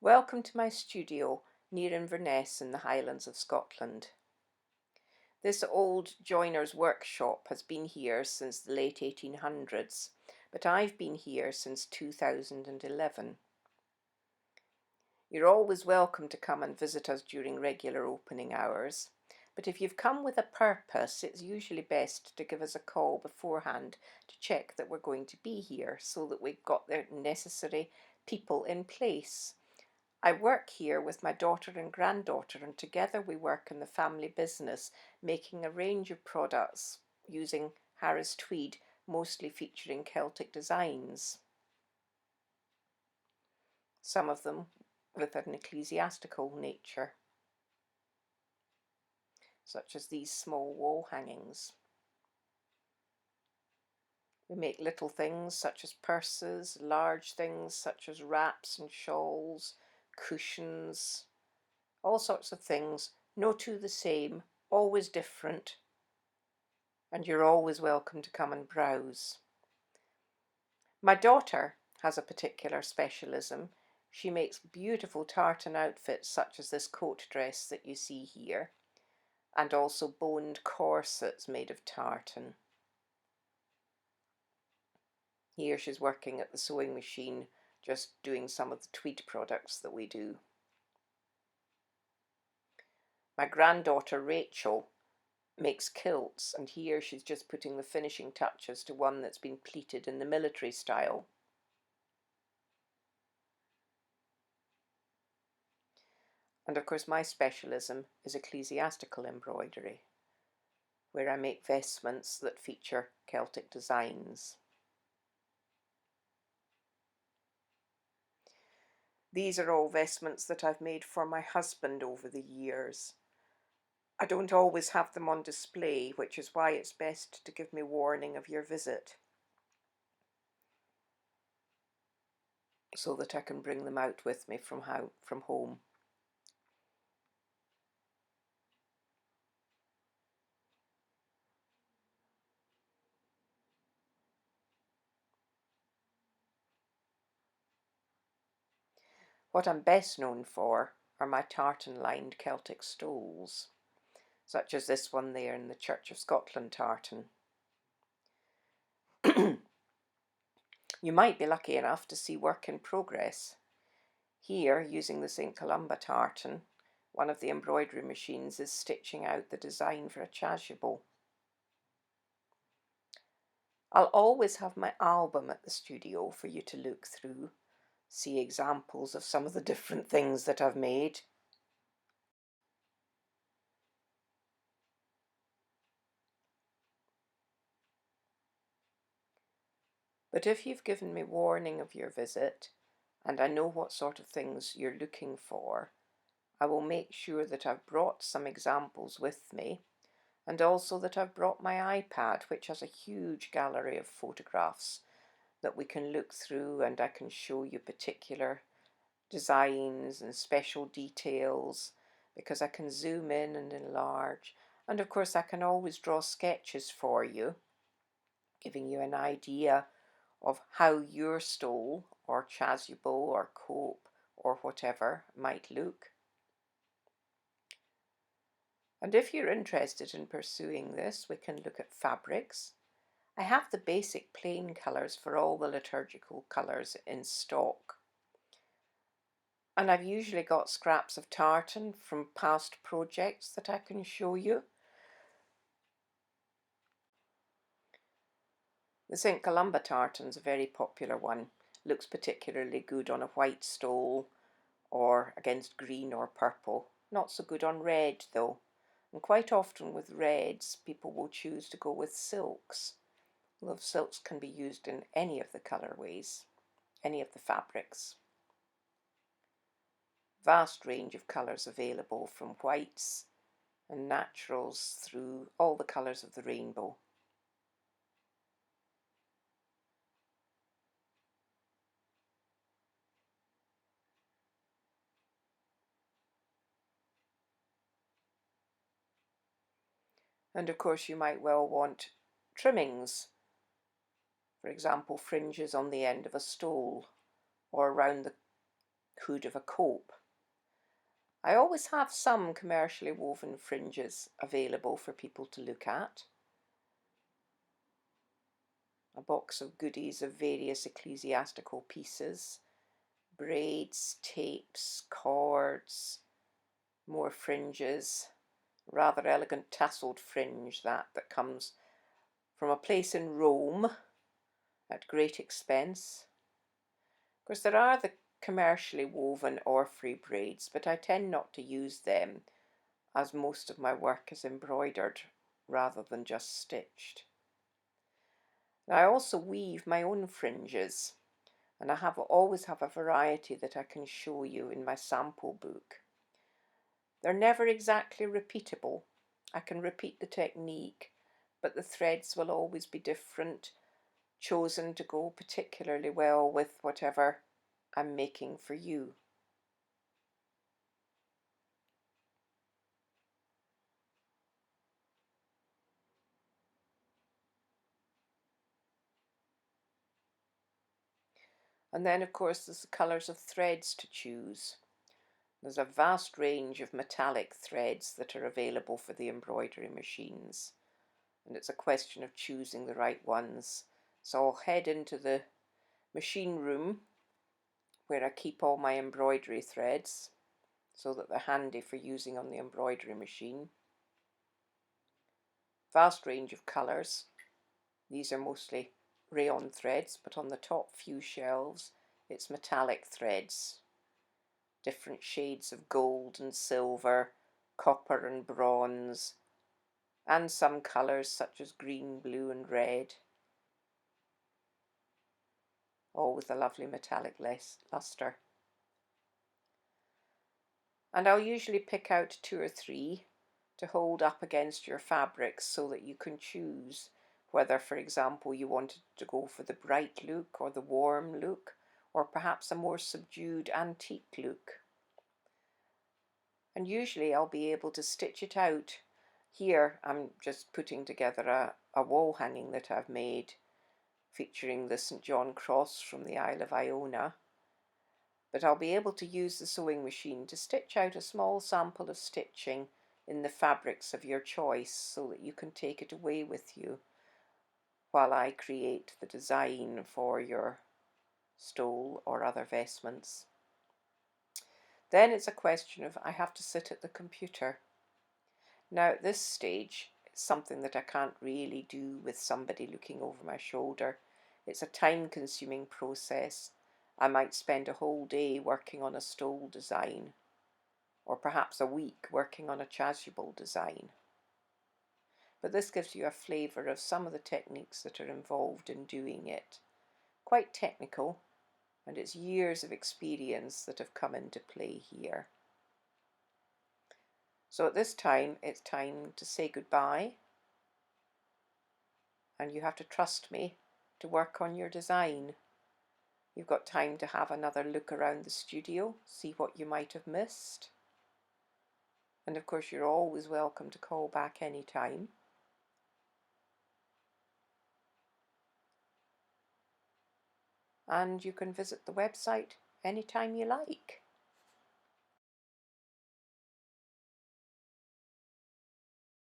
Welcome to my studio near Inverness in the Highlands of Scotland. This old joiner's workshop has been here since the late 1800s, but I've been here since 2011. You're always welcome to come and visit us during regular opening hours, but if you've come with a purpose, it's usually best to give us a call beforehand to check that we're going to be here so that we've got the necessary people in place. I work here with my daughter and granddaughter, and together we work in the family business, making a range of products using Harris tweed, mostly featuring Celtic designs. Some of them with an ecclesiastical nature, such as these small wall hangings. We make little things such as purses, large things such as wraps and shawls, cushions, all sorts of things, no two the same, always different, and you're always welcome to come and browse. My daughter has a particular specialism. She makes beautiful tartan outfits such as this coat dress that you see here, and also boned corsets made of tartan. Here she's working at the sewing machine, just doing some of the tweed products that we do. My granddaughter Rachel makes kilts, and here she's just putting the finishing touches to one that's been pleated in the military style. And of course my specialism is ecclesiastical embroidery, where I make vestments that feature Celtic designs. These are all vestments that I've made for my husband over the years. I don't always have them on display, which is why it's best to give me warning of your visit, so that I can bring them out with me from home. What I'm best known for are my tartan-lined Celtic stoles, such as this one there in the Church of Scotland tartan. You might be lucky enough to see work in progress. Here, using the St. Columba tartan, one of the embroidery machines is stitching out the design for a chasuble. I'll always have my album at the studio for you to look through, see examples of some of the different things that I've made. But if you've given me warning of your visit, and I know what sort of things you're looking for, I will make sure that I've brought some examples with me, and also that I've brought my iPad, which has a huge gallery of photographs that we can look through, and I can show you particular designs and special details, because I can zoom in and enlarge, and of course I can always draw sketches for you, giving you an idea of how your stole or chasuble or cope or whatever might look. And if you're interested in pursuing this, we can look at fabrics. I have the basic plain colours for all the liturgical colours in stock. And I've usually got scraps of tartan from past projects that I can show you. The St. Columba tartan's a very popular one. Looks particularly good on a white stole or against green or purple. Not so good on red though. And quite often with reds, people will choose to go with silks. Although silks can be used in any of the colourways, any of the fabrics. Vast range of colours available, from whites and naturals through all the colours of the rainbow. And of course you might well want trimmings, for example fringes on the end of a stole or around the hood of a cope. I always have some commercially woven fringes available for people to look at. A box of goodies of various ecclesiastical pieces, braids, tapes, cords, more fringes, rather elegant tasselled fringe that comes from a place in Rome at great expense. Of course, there are the commercially woven orphrey braids, but I tend not to use them as most of my work is embroidered rather than just stitched. Now, I also weave my own fringes, and I always have a variety that I can show you in my sample book. They're never exactly repeatable. I can repeat the technique, but the threads will always be different, chosen to go particularly well with whatever I'm making for you. And then, of course, there's the colours of threads to choose. There's a vast range of metallic threads that are available for the embroidery machines, and it's a question of choosing the right ones. So I'll head into the machine room where I keep all my embroidery threads so that they're handy for using on the embroidery machine. Vast range of colours. These are mostly rayon threads, but on the top few shelves it's metallic threads. Different shades of gold and silver, copper and bronze, and some colours such as green, blue and red, all with a lovely metallic lustre. And I'll usually pick out 2 or 3 to hold up against your fabrics so that you can choose whether, for example, you wanted to go for the bright look or the warm look, or perhaps a more subdued antique look. And usually I'll be able to stitch it out. Here I'm just putting together a wall hanging that I've made featuring the St. John cross from the Isle of Iona. But I'll be able to use the sewing machine to stitch out a small sample of stitching in the fabrics of your choice so that you can take it away with you while I create the design for your stole or other vestments. Then it's a question of I have to sit at the computer. Now at this stage, it's something that I can't really do with somebody looking over my shoulder. It's a time-consuming process. I might spend a whole day working on a stole design, or perhaps a week working on a chasuble design. But this gives you a flavour of some of the techniques that are involved in doing it. Quite technical, and it's years of experience that have come into play here. So at this time, it's time to say goodbye, and you have to trust me to work on your design. You've got time to have another look around the studio, see what you might have missed. And of course, you're always welcome to call back anytime. And you can visit the website anytime you like.